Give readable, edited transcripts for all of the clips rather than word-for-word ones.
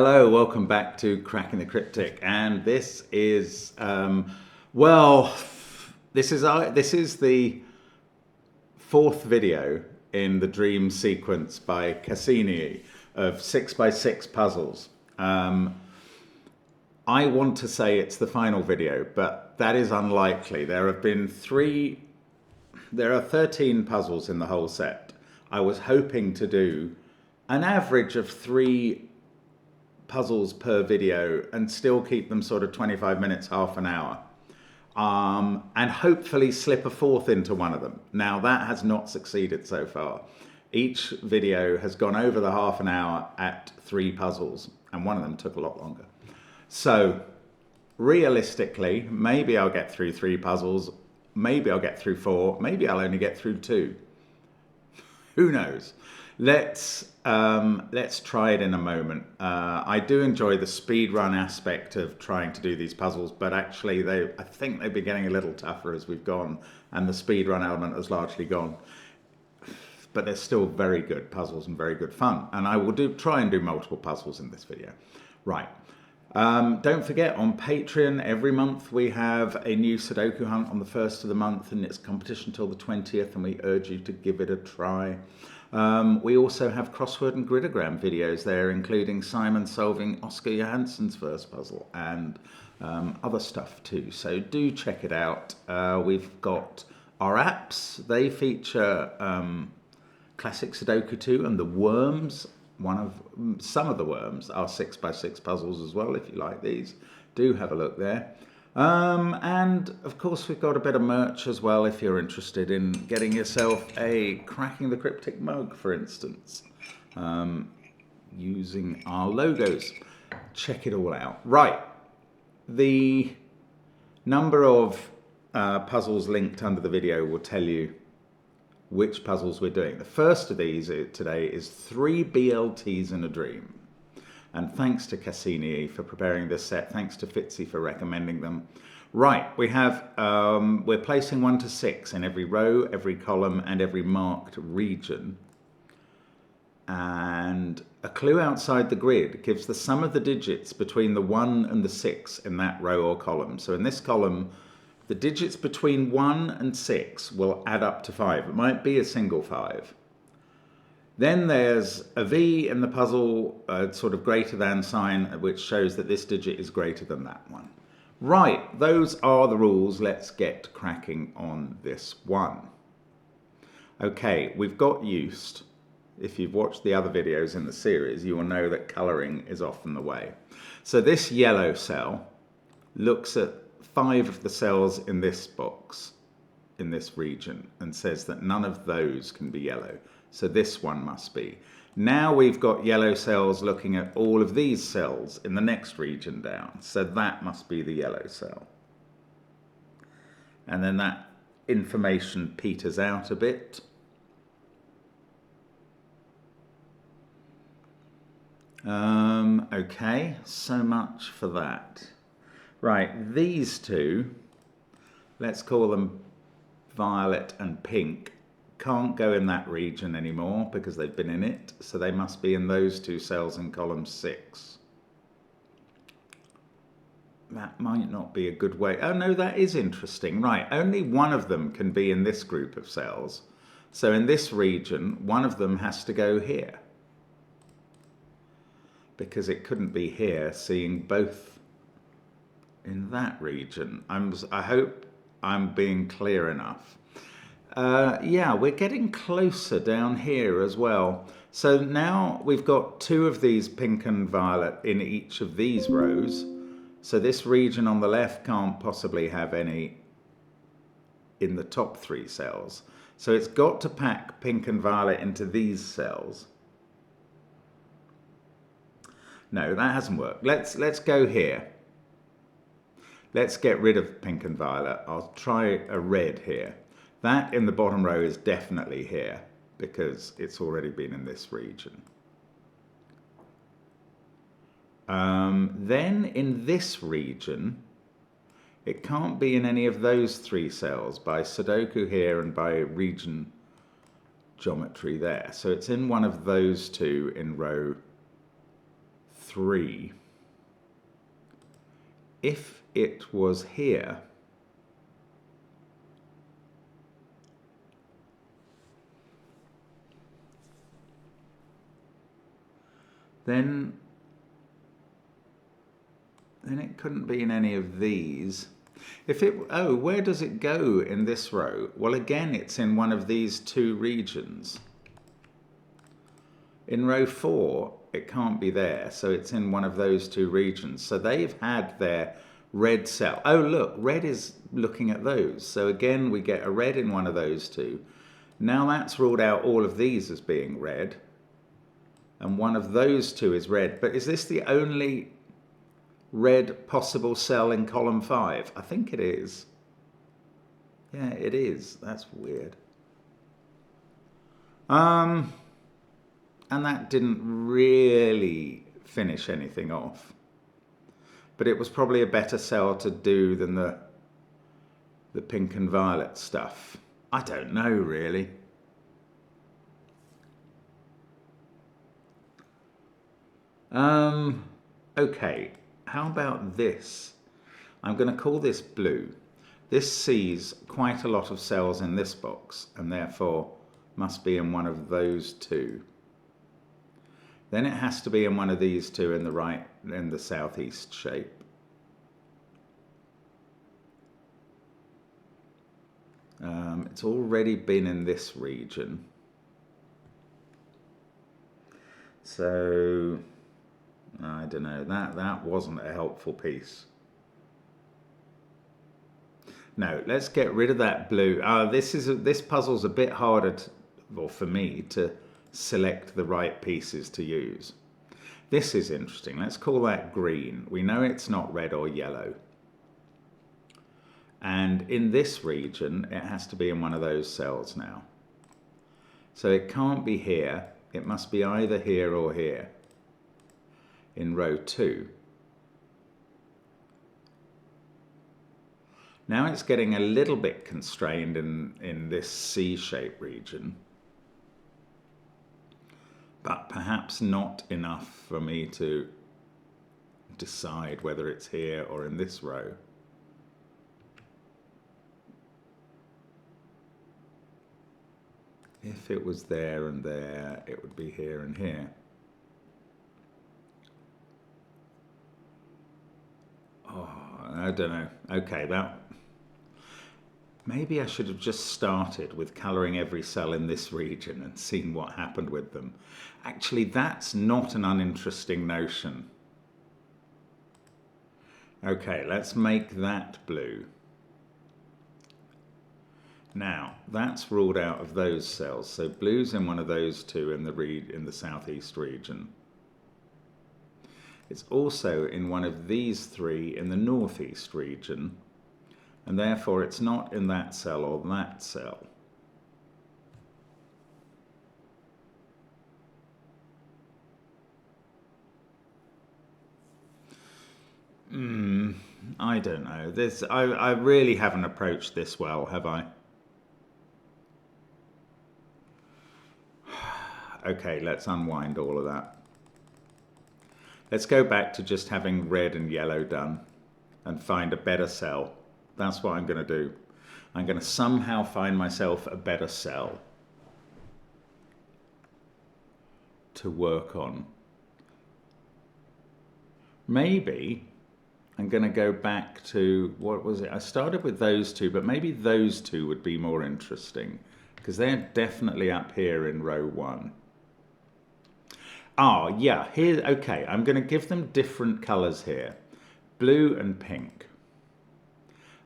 Hello, welcome back to Cracking the Cryptic, and this is well, this is the fourth video in the dream sequence by Cassini of 6x6 puzzles. I want to say it's the final video, but that is unlikely. There are 13 puzzles in the whole set. I was hoping to do an average of 3 puzzles per video and still keep them sort of 25 minutes, half an hour, and hopefully slip a fourth into one of them. Now that has not succeeded so far. Each video has gone over the half an hour at 3 puzzles, and one of them took a lot longer. So realistically, maybe I'll get through 3 puzzles, maybe I'll get through 4, maybe I'll only get through 2. Who knows? Let's try it in a moment. I do enjoy the speed run aspect of trying to do these puzzles, but actually I think they've been getting a little tougher as we've gone, and the speed run element has largely gone. But they're still very good puzzles and very good fun, and I will try and do multiple puzzles in this video. Right. Don't forget, on Patreon every month we have a new Sudoku hunt on the 1st of the month, and it's competition till the 20th, and we urge you to give it a try. We also have crossword and gridogram videos there, including Simon solving Oscar Johansson's first puzzle and other stuff too. So do check it out. We've got our apps. They feature Classic Sudoku 2 and the Worms. Some of the Worms are 6x6 puzzles as well. If you like these, do have a look there. And of course we've got a bit of merch as well if you're interested in getting yourself a Cracking the Cryptic mug, for instance, using our logos. Check it all out. Right, the number of puzzles linked under the video will tell you which puzzles we're doing. The first of these today is 3 BLTs in a Dream. And thanks to Cassini for preparing this set. Thanks to Fitzy for recommending them. Right, we have, we're placing 1 to 6 in every row, every column, and every marked region. And a clue outside the grid gives the sum of the digits between the 1 and the 6 in that row or column. So in this column, the digits between 1 and 6 will add up to 5. It might be a single 5. Then there's a V in the puzzle, sort of greater than sign, which shows that this digit is greater than that one. Right, those are the rules. Let's get cracking on this one. Okay, we've got used. If you've watched the other videos in the series, you will know that colouring is often the way. So this yellow cell looks at 5 of the cells in this box, in this region, and says that none of those can be yellow. So this one must be. Now we've got yellow cells looking at all of these cells in the next region down. So that must be the yellow cell. And then that information peters out a bit. Okay, so much for that. Right, these two, let's call them violet and pink, can't go in that region anymore because they've been in it, so they must be in those 2 cells in column 6. That might not be a good way. Oh no, that is interesting. Right, only one of them can be in this group of cells. So in this region, one of them has to go here, because it couldn't be here, seeing both in that region. I hope I'm being clear enough. Yeah, we're getting closer down here as well. So now we've got 2 of these pink and violet in each of these rows. So this region on the left can't possibly have any in the top 3 cells. So it's got to pack pink and violet into these cells. No, that hasn't worked. Let's go here. Let's get rid of pink and violet. I'll try a red here. That in the bottom row is definitely here because it's already been in this region. Then in this region, it can't be in any of those 3 cells by Sudoku here and by region geometry there. So it's in one of those 2 in row 3. If it was here, then it couldn't be in any of these. If it, oh, where does it go in this row? Well, again, it's in one of these two regions. In row 4, it can't be there, so it's in one of those two regions. So they've had their red cell. Oh, look, red is looking at those. So again, we get a red in one of those two. Now that's ruled out all of these as being red. And one of those two is red. But is this the only red possible cell in column 5? I think it is. Yeah, it is. That's weird. And that didn't really finish anything off. But it was probably a better cell to do than the pink and violet stuff. I don't know, really. Okay, how about this? I'm going to call this blue. This sees quite a lot of cells in this box, and therefore must be in one of those two. Then it has to be in one of these two in the right, in the southeast shape. It's already been in this region. So, I don't know, that wasn't a helpful piece. No, let's get rid of that blue. This puzzle's a bit harder, for me, to select the right pieces to use. This is interesting. Let's call that green. We know it's not red or yellow. And in this region, it has to be in one of those cells now. So it can't be here. It must be either here or here in row 2. Now it's getting a little bit constrained in this C-shaped region, but perhaps not enough for me to decide whether it's here or in this row. If it was there and there, it would be here and here. Oh, I don't know. Okay, maybe I should have just started with colouring every cell in this region and seen what happened with them. Actually, that's not an uninteresting notion. Okay, let's make that blue. Now, that's ruled out of those cells, so blue's in one of those two in the southeast region. It's also in one of these 3 in the northeast region, and therefore it's not in that cell or that cell. I don't know. I really haven't approached this well, have I? Okay, let's unwind all of that. Let's go back to just having red and yellow done and find a better cell. That's what I'm going to do. I'm going to somehow find myself a better cell to work on. Maybe I'm going to go back to, what was it? I started with those two, but maybe those two would be more interesting because they're definitely up here in row 1. Oh, yeah, here, okay, I'm going to give them different colours here. Blue and pink.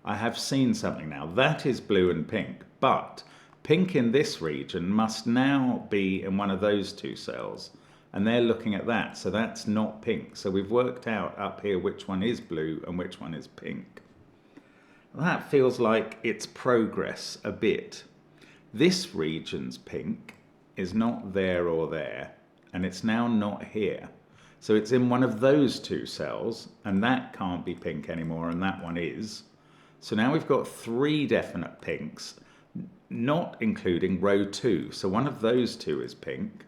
I have seen something now. That is blue and pink, but pink in this region must now be in one of those two cells, and they're looking at that, so that's not pink. So we've worked out up here which one is blue and which one is pink. That feels like it's progress a bit. This region's pink is not there or there, and it's now not here. So it's in one of those two cells, and that can't be pink anymore, and that one is. So now we've got 3 definite pinks, not including row 2. So one of those two is pink.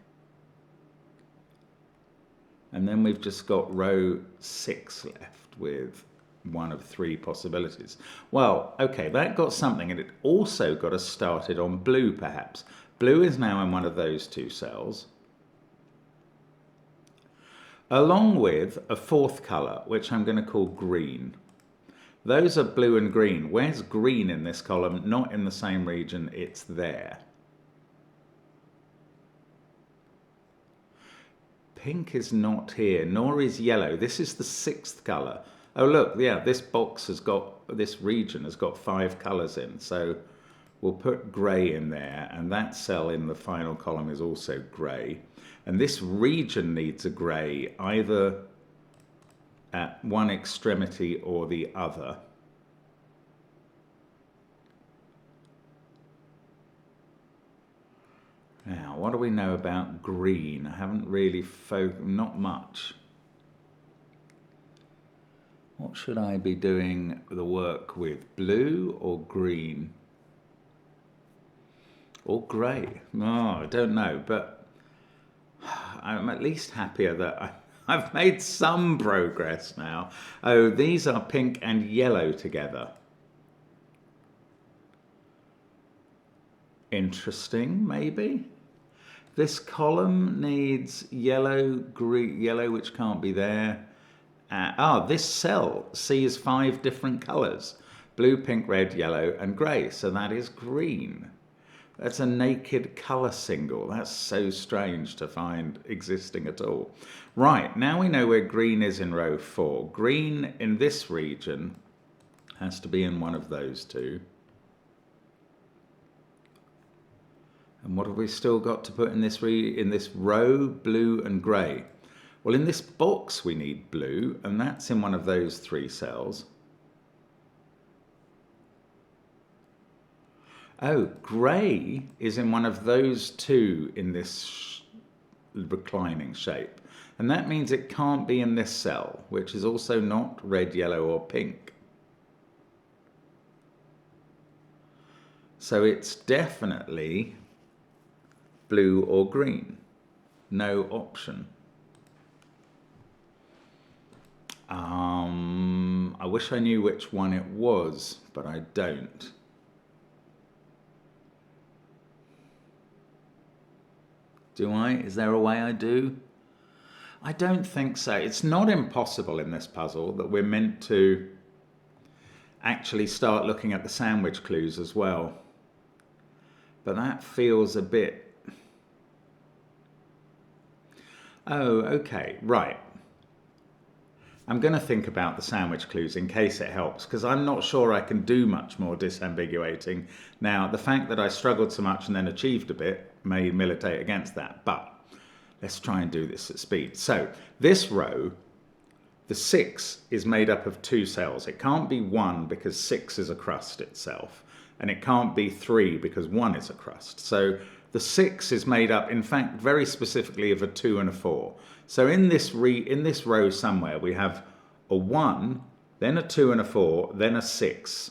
And then we've just got row 6 left with one of 3 possibilities. Well, okay, that got something, and it also got us started on blue, perhaps. Blue is now in one of those 2 cells, along with a 4th colour, which I'm going to call green. Those are blue and green. Where's green in this column? Not in the same region, it's there. Pink is not here, nor is yellow. This is the 6th colour. Oh look, yeah, this box has got, this region has got 5 colours in, so we'll put grey in there, and that cell in the final column is also grey. And this region needs a grey, either at one extremity or the other. Now, what do we know about green? I haven't really not much. What should I be doing the work with? Blue or green? Or grey? Oh, I don't know, but I'm at least happier that I've made some progress now. Oh, these are pink and yellow together. Interesting, maybe? This column needs yellow, green, yellow, which can't be there. This cell sees 5 different colours. Blue, pink, red, yellow, and grey. So that is green. That's a naked colour single. That's so strange to find existing at all. Right, now we know where green is in row 4. Green in this region has to be in one of those 2. And what have we still got to put in this row? Blue and grey. Well, in this box we need blue, and that's in one of those 3 cells. Oh, grey is in one of those 2 in this reclining shape. And that means it can't be in this cell, which is also not red, yellow, or pink. So it's definitely blue or green. No option. I wish I knew which one it was, but I don't. Do I? Is there a way I do? I don't think so. It's not impossible in this puzzle that we're meant to actually start looking at the sandwich clues as well. But that feels a bit... Oh, okay, right. I'm going to think about the sandwich clues in case it helps, because I'm not sure I can do much more disambiguating. Now, the fact that I struggled so much and then achieved a bit may militate against that, but let's try and do this at speed. So, this row, the 6 is made up of 2 cells. It can't be 1 because 6 is a crust itself, and it can't be 3 because 1 is a crust. So, the 6 is made up, in fact, very specifically of a 2 and a 4. So in this row somewhere, we have a 1, then a 2 and a 4, then a 6.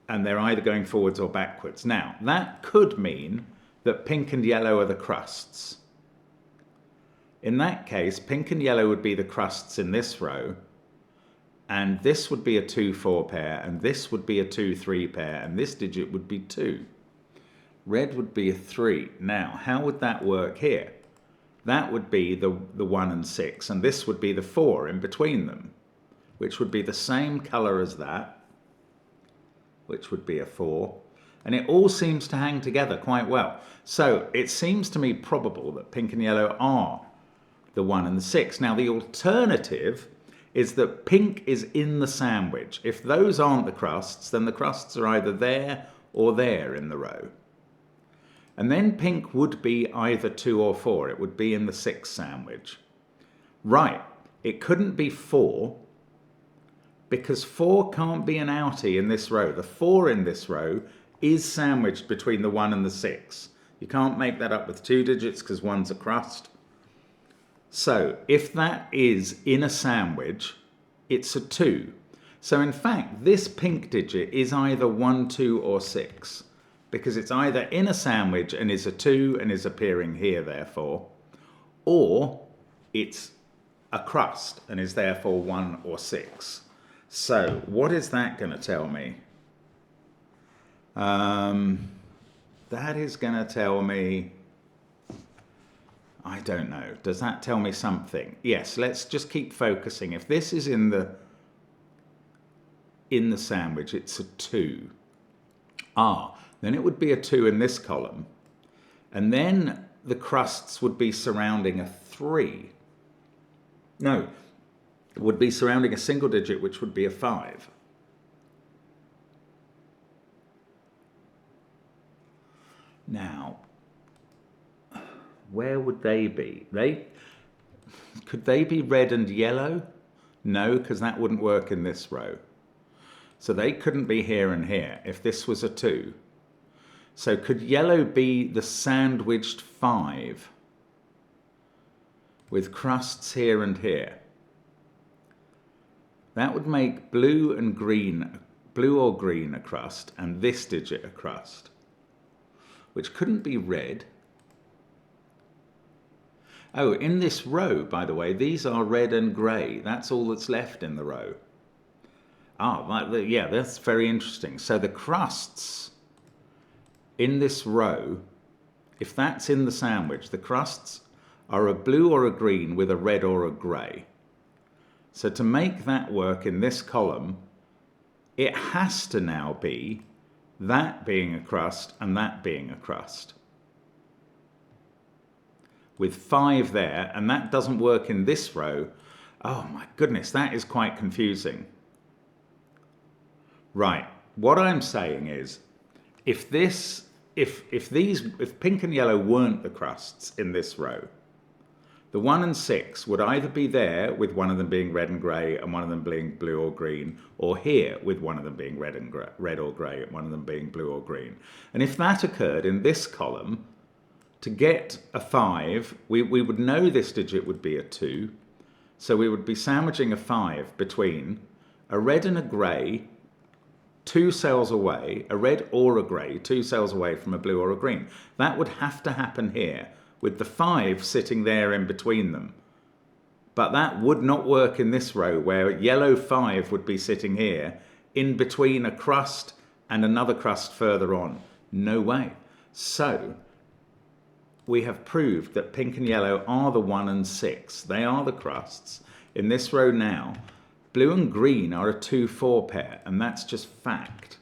And they're either going forwards or backwards. Now, that could mean that pink and yellow are the crusts. In that case, pink and yellow would be the crusts in this row. And this would be a 2-4 pair, and this would be a 2-3 pair, and this digit would be 2. Red would be a 3. Now, how would that work here? That would be the 1 and 6, and this would be the 4 in between them, which would be the same colour as that, which would be a 4. And it all seems to hang together quite well. So it seems to me probable that pink and yellow are the 1 and the 6. Now, the alternative is that pink is in the sandwich. If those aren't the crusts, then the crusts are either there or there in the row. And then pink would be either 2 or 4. It would be in the 6 sandwich. Right, it couldn't be 4 because 4 can't be an outie in this row. The 4 in this row is sandwiched between the 1 and the 6. You can't make that up with 2 digits because 1's a crust. So if that is in a sandwich, it's a 2. So in fact, this pink digit is either 1, 2 or 6. Because it's either in a sandwich and is a 2 and is appearing here, therefore, or it's a crust and is therefore 1 or 6. So what is that going to tell me? That is going to tell me, I don't know. Does that tell me something? Yes, let's just keep focusing. If this is in the sandwich, it's a 2. Then it would be a 2 in this column. And then the crusts would be surrounding a 3. No, it would be surrounding a single digit, which would be a 5. Now, where would they be? Could they be red and yellow? No, because that wouldn't work in this row. So they couldn't be here and here if this was a 2. So could yellow be the sandwiched 5 with crusts here and here? That would make blue and green, blue or green a crust, and this digit a crust, which couldn't be red. Oh, in this row, by the way, these are red and grey. That's all that's left in the row. Yeah, that's very interesting. So the crusts in this row, if that's in the sandwich, the crusts are a blue or a green with a red or a grey. So to make that work in this column, it has to now be that being a crust and that being a crust, with 5 there, and that doesn't work in this row. Oh my goodness, that is quite confusing. Right, what I'm saying is, if pink and yellow weren't the crusts in this row, the 1 and 6 would either be there with one of them being red and grey and one of them being blue or green, or here with one of them being red or grey and one of them being blue or green. And if that occurred in this column, to get a 5, we would know this digit would be a 2. So we would be sandwiching a 5 between a red and a grey 2 cells away, a red or a grey 2 cells away from a blue or a green. That would have to happen here, with the 5 sitting there in between them. But that would not work in this row, where yellow 5 would be sitting here in between a crust and another crust further on. No way. So we have proved that pink and yellow are the 1 and 6. They are the crusts. In this row now, blue and green are a 2-4 pair, and that's just fact.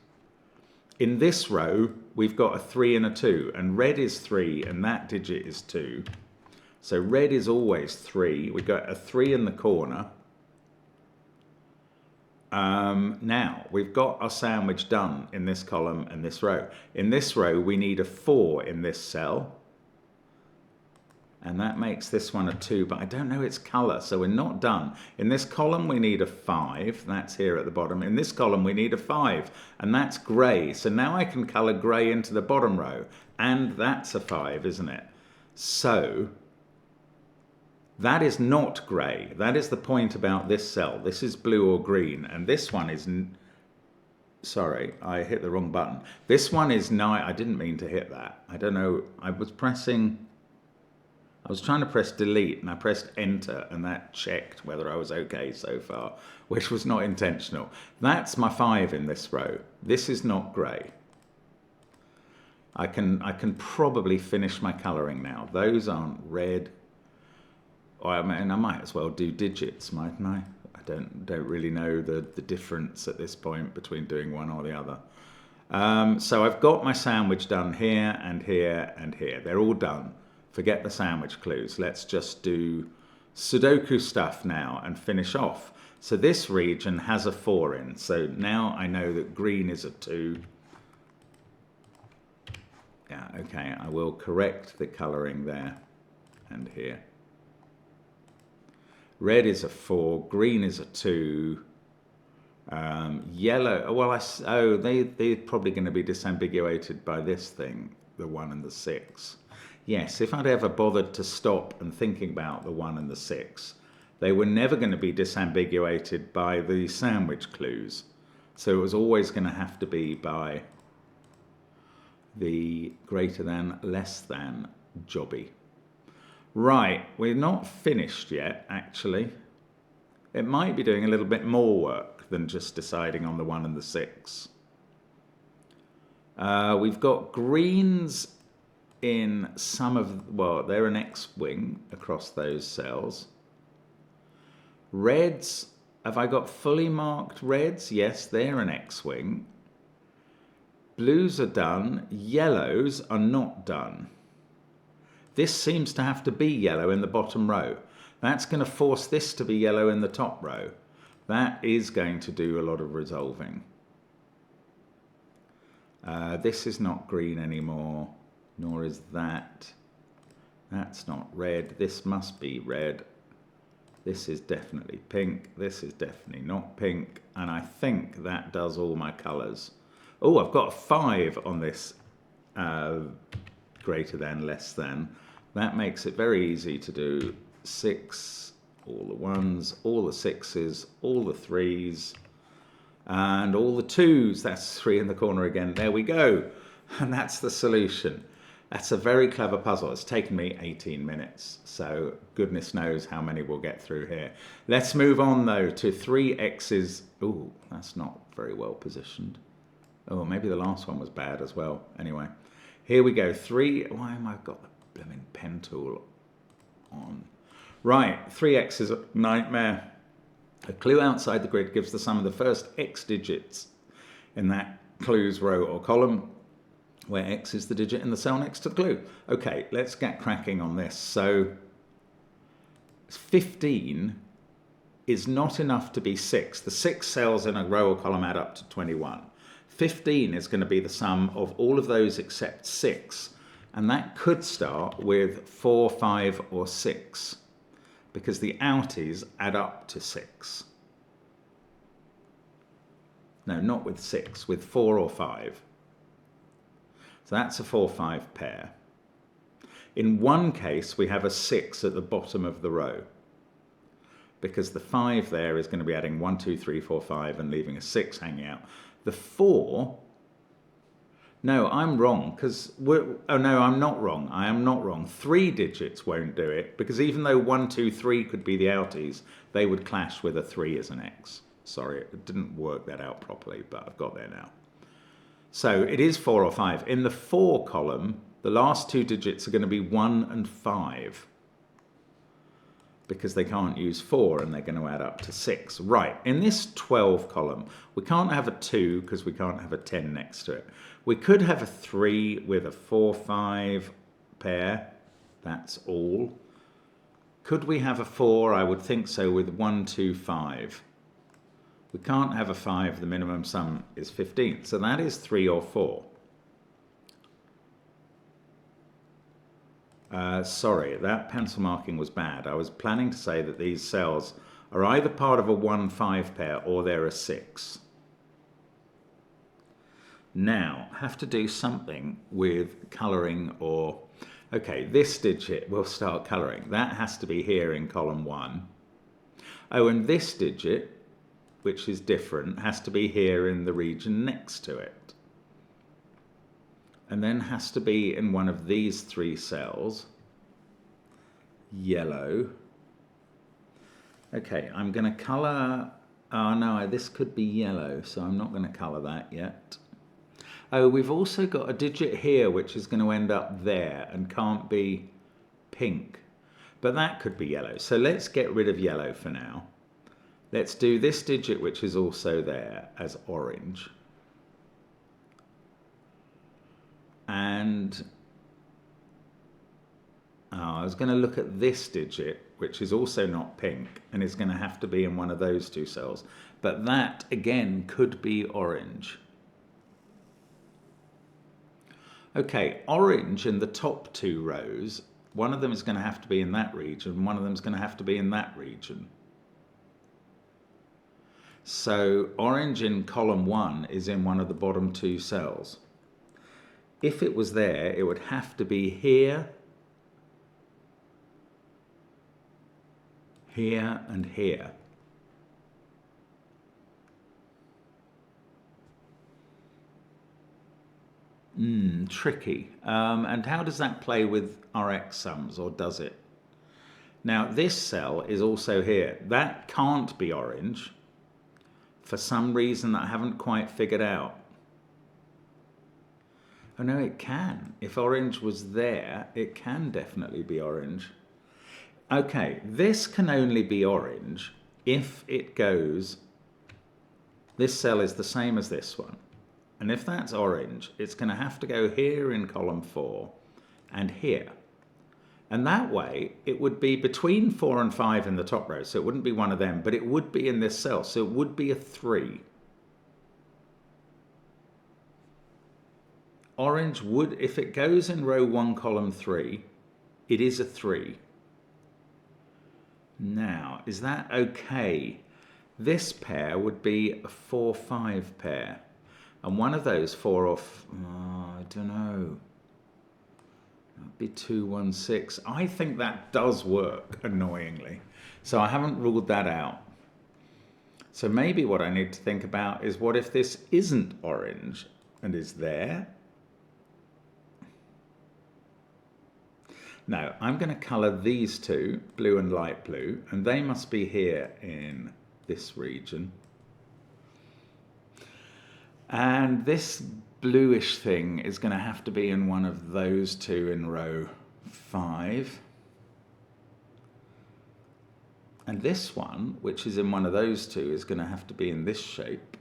In this row, we've got a 3 and a 2, and red is 3, and that digit is 2. So red is always 3. We've got a 3 in the corner. Now, we've got our sandwich done in this column and this row. In this row, we need a 4 in this cell. And that makes this one a 2, but I don't know its colour, so we're not done. In this column, we need a 5. That's here at the bottom. In this column, we need a 5, and that's grey. So now I can colour grey into the bottom row, and that's a 5, isn't it? So that is not grey. That is the point about this cell. This is blue or green, and this one is... Sorry, I hit the wrong button. This one is... I didn't mean to hit that. I don't know. I was trying to press delete and I pressed enter, and that checked whether I was okay so far, which was not intentional. That's my 5 in this row. This is not grey. I can probably finish my colouring now. Those aren't red. I mean, I might as well do digits, mightn't I? I don't really know the difference at this point between doing one or the other. So I've got my sandwich done here and here and here. They're all done. Forget the sandwich clues. Let's just do Sudoku stuff now and finish off. So this region has a 4 in. So now I know that green is a 2. Yeah, okay, I will correct the colouring there and here. Red is a 4, green is a 2. Yellow, well, they're probably going to be disambiguated by this thing, the 1 and the 6. Yes, if I'd ever bothered to stop and thinking about the 1 and the 6, they were never going to be disambiguated by the sandwich clues. So it was always going to have to be by the greater than, less than jobby. Right, we're not finished yet, actually. It might be doing a little bit more work than just deciding on the 1 and the 6. We've got greens in some of, well, they're an X-wing across those cells. Reds, have I got fully marked reds? Yes, they're an X-wing. Blues are done. Yellows are not done. This seems to have to be yellow in the bottom row. That's going to force this to be yellow in the top row. That is going to do a lot of resolving. This is not green anymore, nor is that. That's not red. This must be red. This is definitely pink. This is definitely not pink. And I think that does all my colours. Oh, I've got a 5 on this greater than, less than. That makes it very easy to do 6, all the 1s, all the 6s, all the 3s, and all the 2s. That's 3 in the corner again. There we go. And that's the solution. That's a very clever puzzle. It's taken me 18 minutes, so goodness knows how many we'll get through here. Let's move on, though, to 3 X's. Ooh, that's not very well positioned. Oh, maybe the last one was bad as well. Anyway, here we go. 3. Why am I got the blooming pen tool on? Right, 3x is a nightmare. A clue outside the grid gives the sum of the first x digits in that clues row or column, where x is the digit in the cell next to the clue. Okay, let's get cracking on this. So 15 is not enough to be 6. The 6 cells in a row or column add up to 21. 15 is going to be the sum of all of those except 6. And that could start with 4, 5, or 6, because the outies add up to 6. No, not with 6, with 4 or 5. So that's a 4-5 pair. In one case, we have a 6 at the bottom of the row, because the 5 there is going to be adding 1, 2, 3, 4, 5 and leaving a 6 hanging out. The 4, no, I'm wrong, because oh no, I'm not wrong. I am not wrong. 3 digits won't do it, because even though 1, 2, 3 could be the outies, they would clash with a 3 as an X. Sorry, it didn't work that out properly, but I've got there now. So it is 4 or 5. In the 4 column, the last 2 digits are going to be 1 and 5, because they can't use 4 and they're going to add up to 6. Right, in this 12 column, we can't have a 2 because we can't have a 10 next to it. We could have a 3 with a 4-5 pair. That's all. Could we have a 4? I would think so, with 1, 2, 5. We can't have a 5. The minimum sum is 15. So that is 3 or 4. Sorry, that pencil marking was bad. I was planning to say that these cells are either part of a 1-5 pair or they're a 6. Now, have to do something with colouring or... Okay, this digit we'll start colouring. That has to be here in column 1. Oh, and this digit, which is different, has to be here in the region next to it. And then has to be in one of these 3 cells. Yellow. Okay, I'm going to colour... Oh no, this could be yellow, so I'm not going to colour that yet. Oh, we've also got a digit here which is going to end up there and can't be pink. But that could be yellow. So let's get rid of yellow for now. Let's do this digit which is also there as orange. And I was going to look at this digit, which is also not pink, and is going to have to be in one of those 2 cells. But that, again, could be orange. Okay, orange in the top 2 rows, one of them is going to have to be in that region, one of them is going to have to be in that region. So orange in column 1 is in one of the bottom 2 cells. If it was there, it would have to be here, here, and here. Tricky. And how does that play with RX sums, or does it? Now this cell is also here. That can't be orange for some reason that I haven't quite figured out. Oh no, it can. If orange was there, it can definitely be orange. Okay, this can only be orange if it goes, this cell is the same as this one. And if that's orange, it's going to have to go here in column 4 and here. And that way, it would be between 4 and 5 in the top row, so it wouldn't be one of them, but it would be in this cell, so it would be a 3. Orange would, if it goes in row 1, column 3, it is a 3. Now, is that okay? This pair would be a 4-5 pair. And one of those 4 or, I don't know. That'd be 2, 1, 6. I think that does work, annoyingly. So I haven't ruled that out. So maybe what I need to think about is, what if this isn't orange and is there? Now, I'm going to colour these two, blue and light blue, and they must be here in this region. And this bluish thing is going to have to be in one of those two in row 5. And this one, which is in one of those two, is going to have to be in this shape.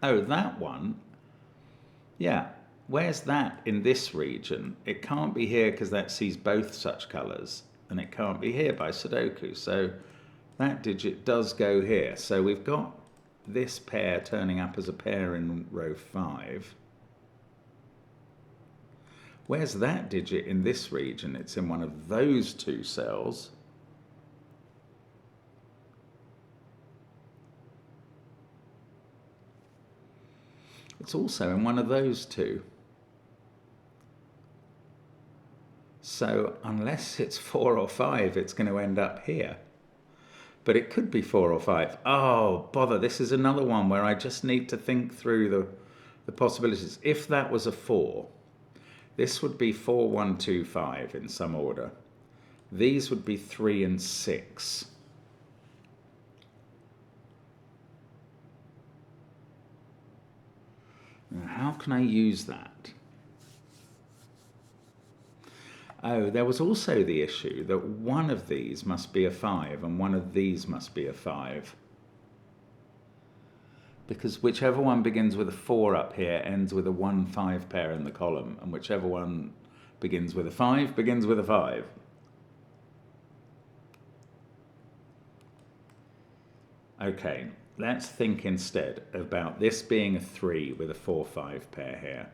Oh, that one, yeah. Where's that in this region? It can't be here because that sees both such colours, and it can't be here by Sudoku. So that digit does go here. So we've got this pair turning up as a pair in row 5. Where's that digit in this region? It's in one of those two cells. It's also in one of those two. So unless it's 4 or 5, it's going to end up here. But it could be 4 or 5. Oh, bother. This is another one where I just need to think through the possibilities. If that was a 4, this would be 4, 1, 2, 5 in some order. These would be 3 and 6. Now, how can I use that? Oh, there was also the issue that one of these must be a 5 and one of these must be a 5. Because whichever one begins with a 4 up here ends with a 1-5 pair in the column, and whichever one begins with a 5 begins with a 5. Okay, let's think instead about this being a 3 with a 4-5 pair here.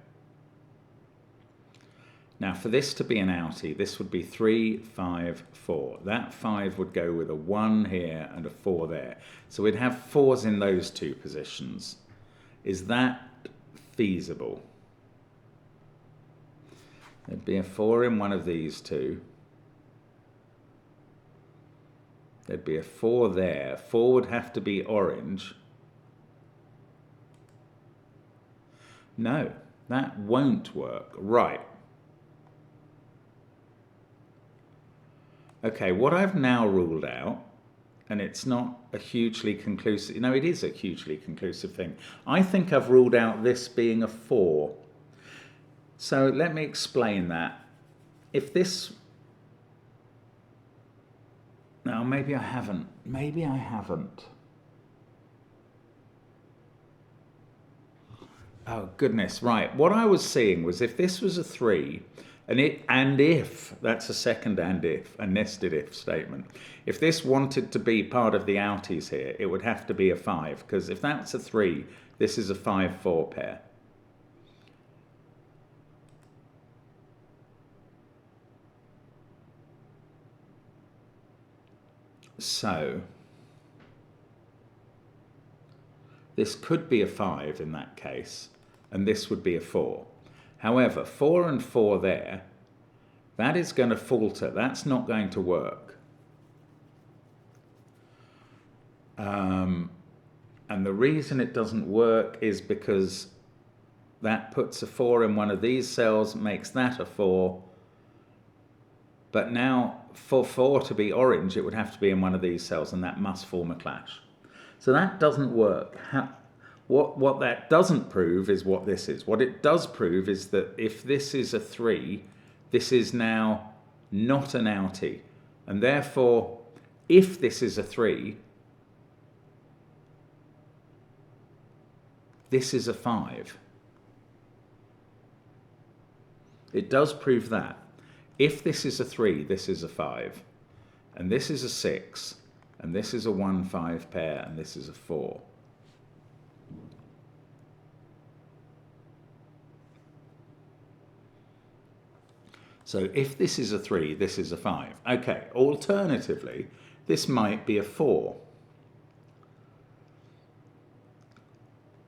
Now, for this to be an outie, this would be 3, 5, 4. That 5 would go with a 1 here and a 4 there. So we'd have 4s in those two positions. Is that feasible? There'd be a 4 in one of these two. There'd be a 4 there. 4 would have to be orange. No, that won't work. Right. Okay, what I've now ruled out, and it's not a hugely conclusive, no, it is a hugely conclusive thing. I think I've ruled out this being a 4. So let me explain that. If this, no, maybe I haven't. Maybe I haven't. Oh, goodness, right. What I was seeing was if this was a 3, and if, that's a second and if, a nested if statement. If this wanted to be part of the outies here, it would have to be a 5, because if that's a 3, this is a 5-4 pair. So this could be a 5 in that case, and this would be a 4. However, 4 and 4 there, that is going to falter. That's not going to work. And the reason it doesn't work is because that puts a 4 in one of these cells, makes that a 4. But now, for 4 to be orange, it would have to be in one of these cells, and that must form a clash. So that doesn't work. What that doesn't prove is what this is. What it does prove is that if this is a 3, this is now not an outie. And therefore, if this is a 3, this is a 5. It does prove that. If this is a 3, this is a 5. And this is a 6. And this is a 1-5 pair. And this is a 4. So if this is a 3, this is a 5. Okay, alternatively, this might be a 4.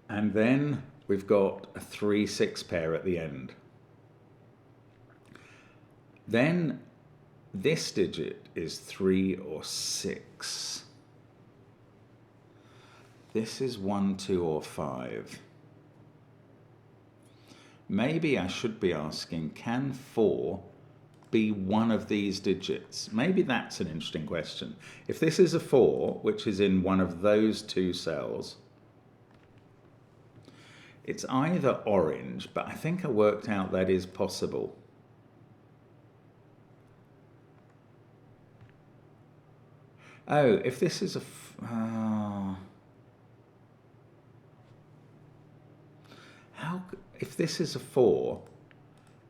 And then we've got a 3-6 pair at the end. Then this digit is 3 or 6. This is 1, 2, or 5. Maybe I should be asking, can 4 be one of these digits? Maybe that's an interesting question. If this is a 4, which is in one of those 2 cells, it's either orange, but I think I worked out that is possible. Oh, if this is a... if this is a 4,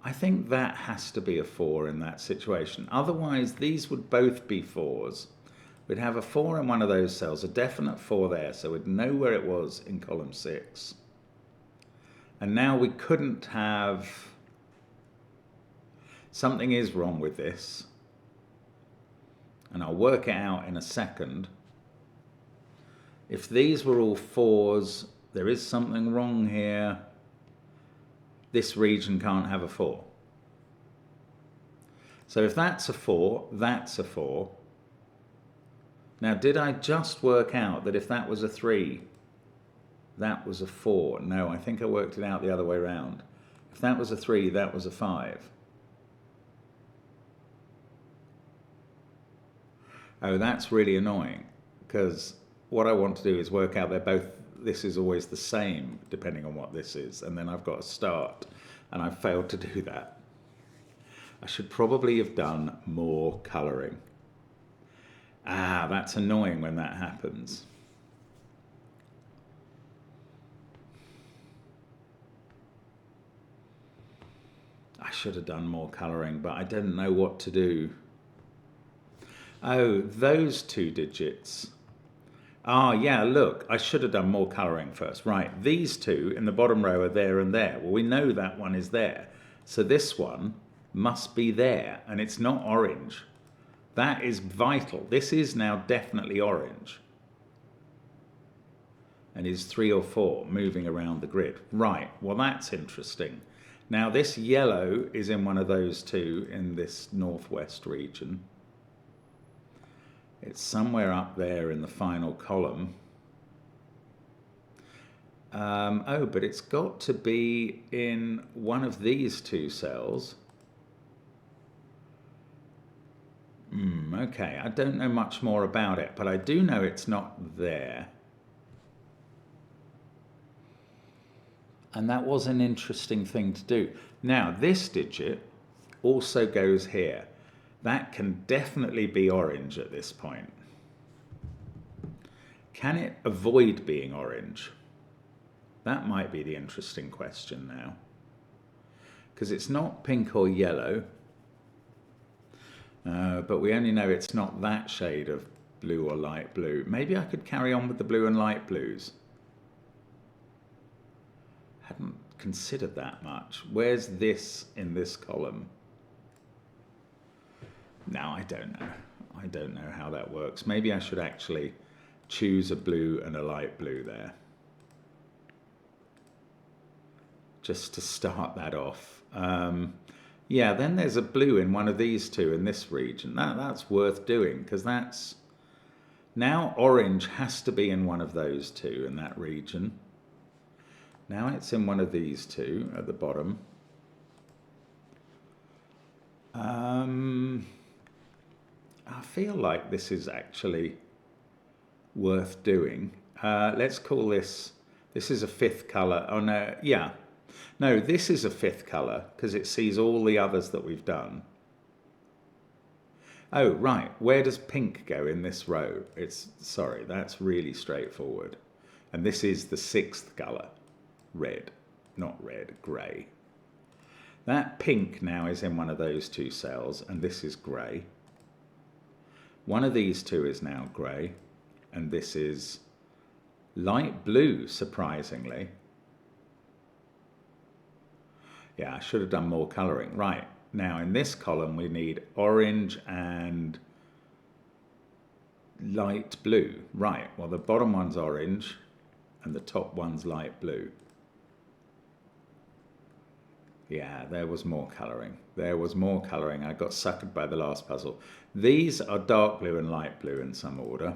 I think that has to be a 4 in that situation. Otherwise, these would both be 4s. We'd have a 4 in one of those cells, a definite 4 there, so we'd know where it was in column 6. And now we couldn't have... Something is wrong with this. And I'll work it out in a second. If these were all 4s, there is something wrong here. This region can't have a 4. So if that's a 4, that's a 4. Now, did I just work out that if that was a 3, that was a 4? No, I think I worked it out the other way around. If that was a 3, that was a 5. Oh, that's really annoying, because what I want to do is work out they're both, this is always the same, depending on what this is, and then I've got to start, and I've failed to do that. I should probably have done more colouring. Ah, that's annoying when that happens. I should have done more colouring, but I didn't know what to do. Oh, those 2 digits. Ah, yeah, look, I should have done more colouring first. Right, these 2 in the bottom row are there and there. Well, we know that one is there. So this one must be there, and it's not orange. That is vital. This is now definitely orange. And is 3 or 4 moving around the grid. Right, well, that's interesting. Now, this yellow is in one of those 2 in this northwest region. It's somewhere up there in the final column. Oh, but it's got to be in one of these 2 cells. Okay, I don't know much more about it, but I do know it's not there. And that was an interesting thing to do. Now, this digit also goes here. That can definitely be orange at this point. Can it avoid being orange? That might be the interesting question now. Because it's not pink or yellow. But we only know it's not that shade of blue or light blue. Maybe I could carry on with the blue and light blues. Hadn't considered that much. Where's this in this column? No, I don't know. I don't know how that works. Maybe I should actually choose a blue and a light blue there. Just to start that off. Yeah, then there's a blue in one of these 2 in this region. That's worth doing, because that's... Now orange has to be in one of those 2 in that region. Now it's in one of these 2 at the bottom. I feel like this is actually worth doing. Let's call this is a fifth color. Oh no, yeah. No, this is a fifth color because it sees all the others that we've done. Oh, right. Where does pink go in this row? Sorry, that's really straightforward. And this is the sixth color. Red. Not red, grey. That pink now is in one of those two cells, and this is grey. One of these two is now grey, and this is light blue, surprisingly. Yeah, I should have done more colouring. Right, now in this column we need orange and light blue. Right, well the bottom one's orange and the top one's light blue. Yeah, there was more colouring. There was more colouring. I got suckered by the last puzzle. These are dark blue and light blue in some order.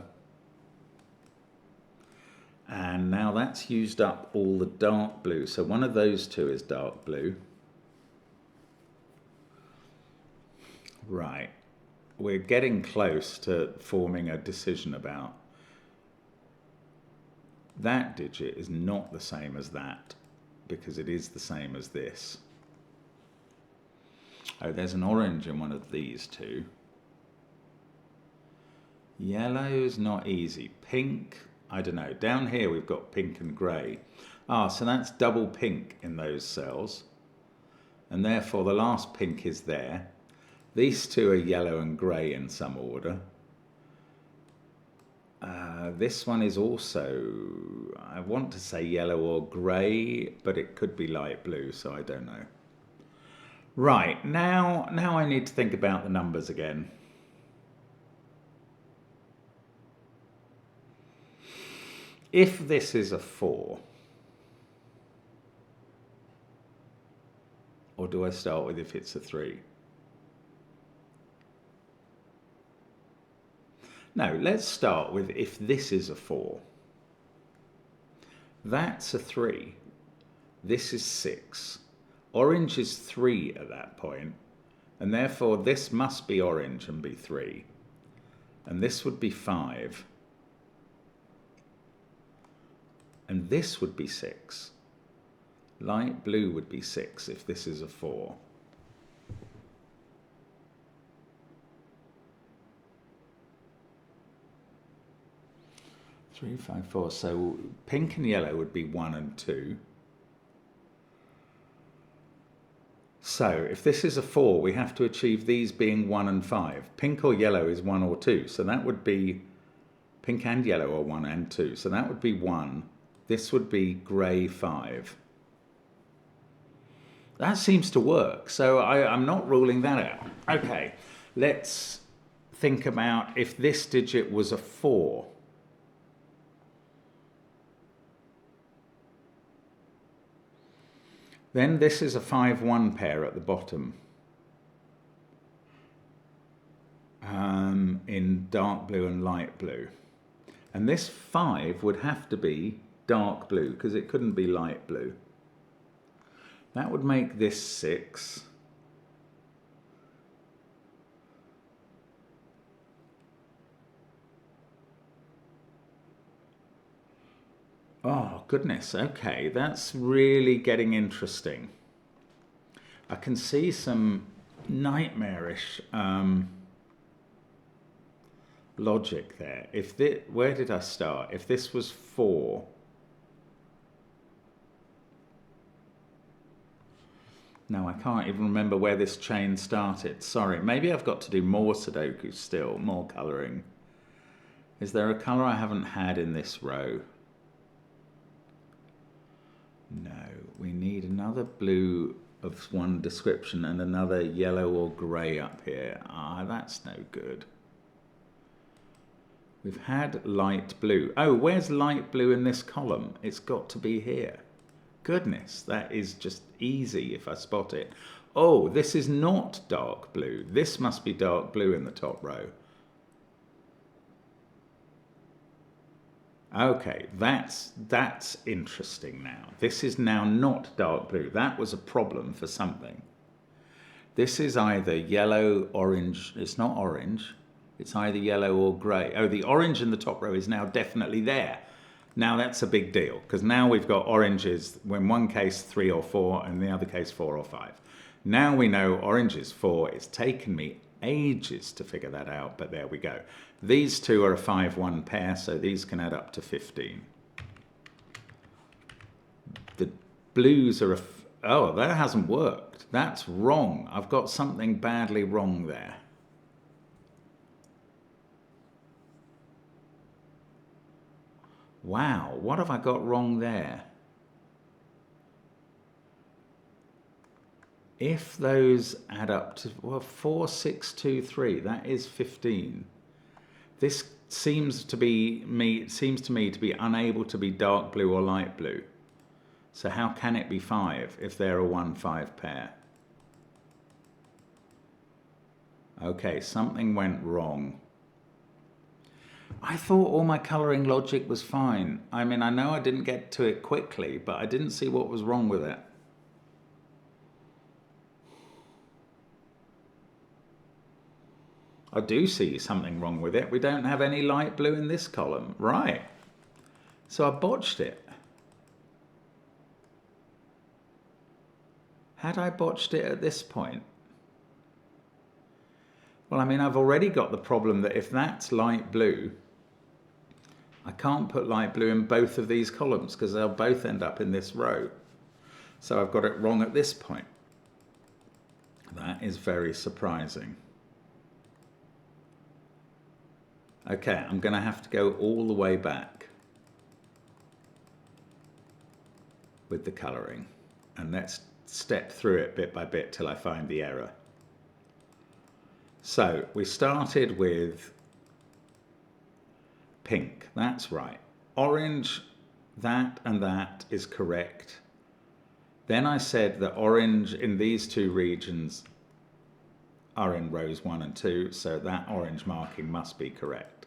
And now that's used up all the dark blue. So one of those two is dark blue. Right. We're getting close to forming a decision about that digit is not the same as that because it is the same as this. Oh, there's an orange in one of these two. Yellow's not easy. Pink, I don't know. Down here we've got pink and grey. Ah, so that's double pink in those cells. And therefore the last pink is there. These two are yellow and grey in some order. This one is also, I want to say yellow or grey, but it could be light blue, so I don't know. Right, now I need to think about the numbers again. If this is a 4, or do I start with if it's a 3? No, let's start with if this is a 4. That's a 3. This is 6. Orange is 3 at that point, and therefore this must be orange and be 3. And this would be 5. And this would be 6. Light blue would be 6 if this is a 4. Three, 5, 4. So pink and yellow would be 1 and 2. So if this is a 4, we have to achieve these being 1 and 5. Pink or yellow is 1 or 2. So that would be pink and yellow are 1 and 2. So that would be 1. This would be grey 5. That seems to work. So I'm not ruling that out. Okay, let's think about if this digit was a 4. Then this is a 5-1 pair at the bottom in dark blue and light blue. And this 5 would have to be dark blue because it couldn't be light blue. That would make this 6. Oh, goodness. Okay, that's really getting interesting. I can see some nightmarish logic there. Where did I start? If this was 4, no, I can't even remember where this chain started. Sorry, maybe I've got to do more Sudoku still, more colouring. Is there a colour I haven't had in this row? No, we need another blue of one description and another yellow or grey up here. Ah, that's no good. We've had light blue. Oh, where's light blue in this column? It's got to be here. Goodness, that is just easy if I spot it. Oh, this is not dark blue. This must be dark blue in the top row. Okay, that's interesting now. This is now not dark blue. That was a problem for something. This is either yellow, orange. It's not orange. It's either yellow or grey. Oh, the orange in the top row is now definitely there. Now that's a big deal, because now we've got oranges, in one case 3 or 4, and in the other case 4 or 5. Now we know orange is 4. It's taken me ages to figure that out, but there we go. These two are a 5-1 pair, so these can add up to 15. The blues are oh, that hasn't worked. That's wrong. I've got something badly wrong there. Wow, what have I got wrong there? If those add up to, well, 4, 6, 2, 3, that is 15. This seems to me to be unable to be dark blue or light blue. So how can it be 5 if they're a 1-5 pair? Okay, something went wrong. I thought all my colouring logic was fine. I mean, I know I didn't get to it quickly, but I didn't see what was wrong with it. I do see something wrong with it. We don't have any light blue in this column. Right. So I botched it. Had I botched it at this point? Well, I mean, I've already got the problem that if that's light blue, I can't put light blue in both of these columns because they'll both end up in this row. So I've got it wrong at this point. That is very surprising. Okay, I'm going to have to go all the way back with the colouring, and let's step through it bit by bit till I find the error. So we started with pink, that's right. Orange, that and that is correct. Then I said that orange in these two regions are in rows 1 and 2, so that orange marking must be correct.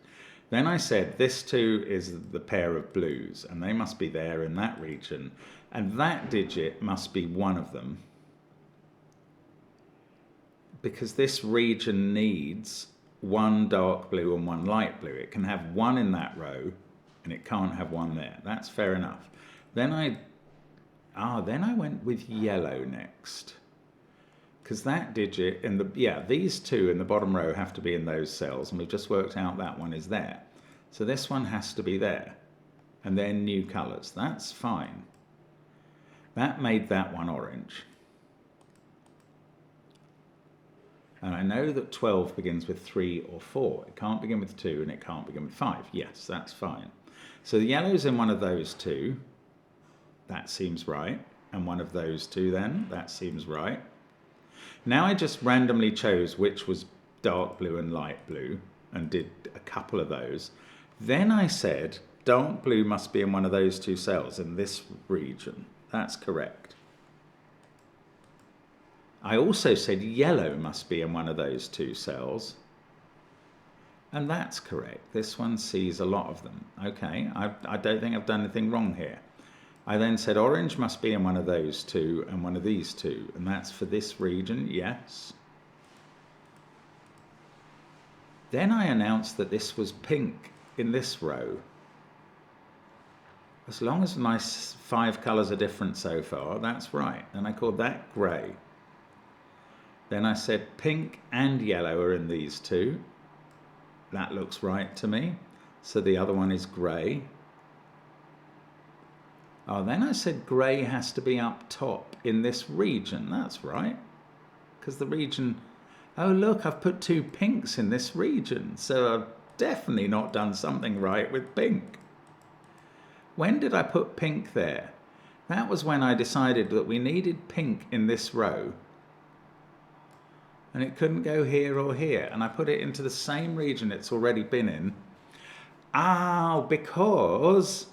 Then I said this 2 is the pair of blues, and they must be there in that region, and that digit must be one of them, because this region needs 1 dark blue and 1 light blue. It can have 1 in that row, and it can't have 1 there. That's fair enough. Then I went with yellow next, because that digit in the, these 2 in the bottom row have to be in those cells, and we've just worked out that one is there. So this one has to be there, and they're new colours. That's fine. That made that one orange. And I know that 12 begins with 3 or 4. It can't begin with 2, and it can't begin with 5. Yes, that's fine. So the yellow's in one of those 2. That seems right. And one of those 2 then. That seems right. Now I just randomly chose which was dark blue and light blue and did a couple of those. Then I said dark blue must be in one of those 2 cells in this region. That's correct. I also said yellow must be in one of those 2 cells. And that's correct. This one sees a lot of them. Okay, I don't think I've done anything wrong here. I then said orange must be in one of those 2 and one of these 2, and that's for this region, yes. Then I announced that this was pink in this row. As long as my 5 colours are different so far, that's right. And I called that grey. Then I said pink and yellow are in these 2. That looks right to me. So the other one is grey. Oh, then I said grey has to be up top in this region. That's right. Because the region... Oh, look, I've put 2 pinks in this region. So I've definitely not done something right with pink. When did I put pink there? That was when I decided that we needed pink in this row. And it couldn't go here or here. And I put it into the same region it's already been in. Ah, because...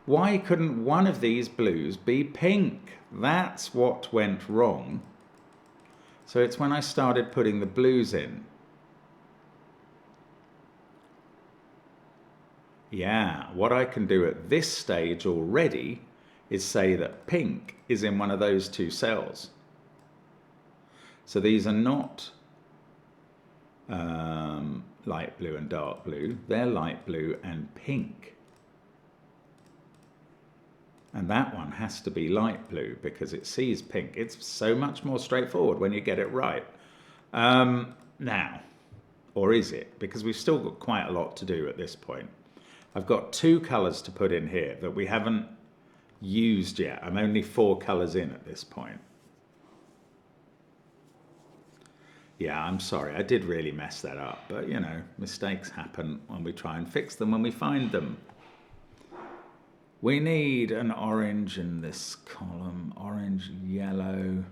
Why couldn't one of these blues be pink? That's what went wrong. So it's when I started putting the blues in. Yeah, what I can do at this stage already is say that pink is in one of those 2 cells. So these are not light blue and dark blue. They're light blue and pink. And that one has to be light blue because it sees pink. It's so much more straightforward when you get it right. Now, or is it? Because we've still got quite a lot to do at this point. I've got 2 colours to put in here that we haven't used yet. I'm only 4 colours in at this point. Yeah, I'm sorry, I did really mess that up, but you know, mistakes happen when we try and fix them when we find them. We need an orange in this column, orange, yellow,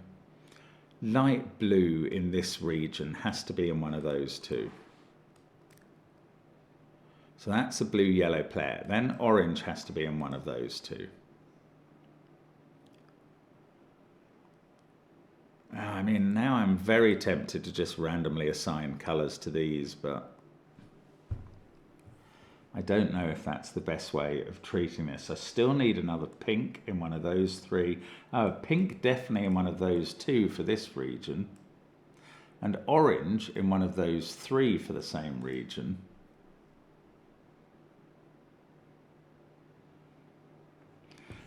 light blue in this region has to be in one of those 2. So that's a blue-yellow pair. Then orange has to be in one of those 2. I mean, now I'm very tempted to just randomly assign colours to these, but I don't know if that's the best way of treating this. I still need another pink in one of those 3. Oh, pink definitely in one of those 2 for this region. And orange in one of those 3 for the same region.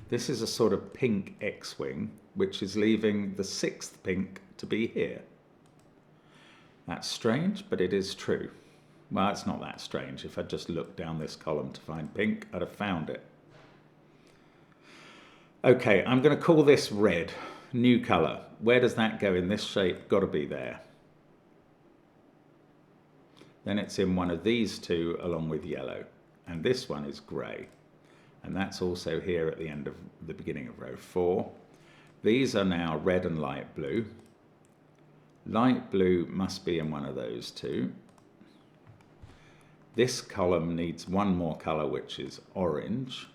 This is a sort of pink X-wing, which is leaving the 6th pink to be here. That's strange, but it is true. Well, it's not that strange. If I just looked down this column to find pink, I'd have found it. Okay, I'm going to call this red. New colour. Where does that go in this shape? Got to be there. Then it's in one of these 2 along with yellow. And this one is grey. And that's also here at the end of the beginning of row 4. These are now red and light blue. Light blue must be in one of those 2. This column needs one more colour, which is orange.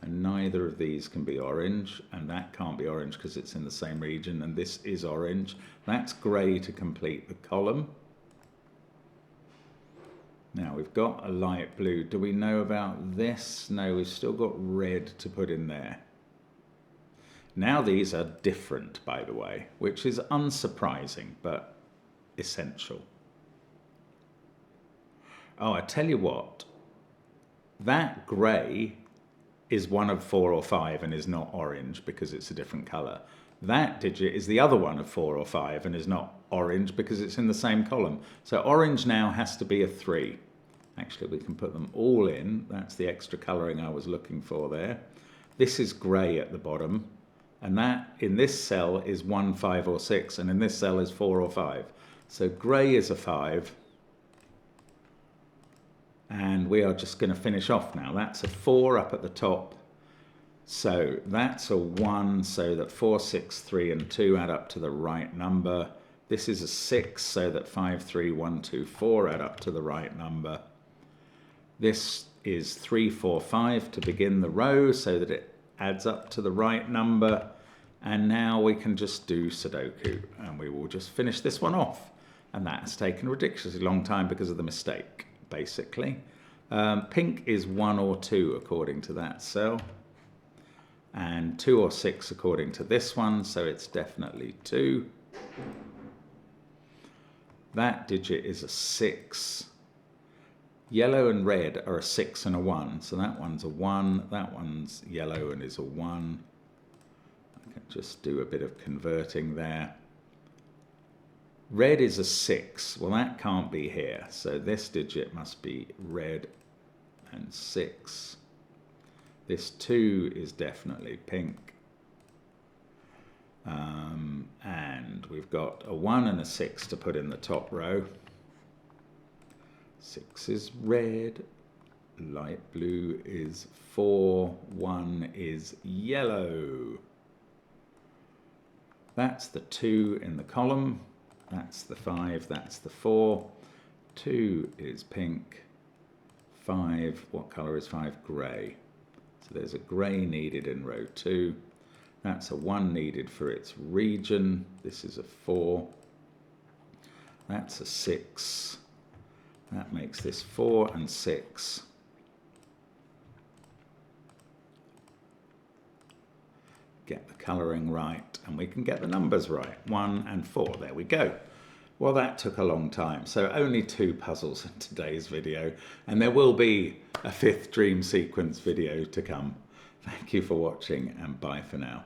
And neither of these can be orange. And that can't be orange because it's in the same region. And this is orange. That's grey to complete the column. Now we've got a light blue. Do we know about this? No, we've still got red to put in there. Now these are different, by the way, which is unsurprising, but essential. Oh, I tell you what, that grey is one of 4 or 5 and is not orange because it's a different colour. That digit is the other one of 4 or 5 and is not orange because it's in the same column. So orange now has to be a 3. Actually, we can put them all in. That's the extra colouring I was looking for there. This is grey at the bottom. And that in this cell is 1, 5 or 6. And in this cell is 4 or 5. So grey is a 5. And we are just going to finish off now. That's a 4 up at the top. So that's a 1, so that 4, 6, 3 and 2 add up to the right number. This is a 6, so that 5, 3, 1, 2, 4 add up to the right number. This is 3, 4, 5 to begin the row, so that it adds up to the right number. And now we can just do Sudoku, and we will just finish this one off. And that has taken a ridiculously long time because of the mistake, basically. Pink is 1 or 2 according to that cell. And 2 or 6 according to this one, so it's definitely 2. That digit is a 6. Yellow and red are a 6 and a 1, so that one's a 1, that one's yellow and is a 1. I can just do a bit of converting there. Red is a 6, well that can't be here, so this digit must be red and 6. This 2 is definitely pink. And we've got a 1 and a 6 to put in the top row. 6 is red, light blue is 4, 1 is yellow. That's the 2 in the column, that's the 5, that's the 4. 2 is pink, 5, what colour is 5? Grey. So there's a grey needed in row 2. That's a 1 needed for its region. This is a 4. That's a 6. That makes this 4 and 6. Get the colouring right, and we can get the numbers right. 1 and 4. There we go. Well, that took a long time. So only 2 puzzles in today's video, and there will be a 5th dream sequence video to come. Thank you for watching, and bye for now.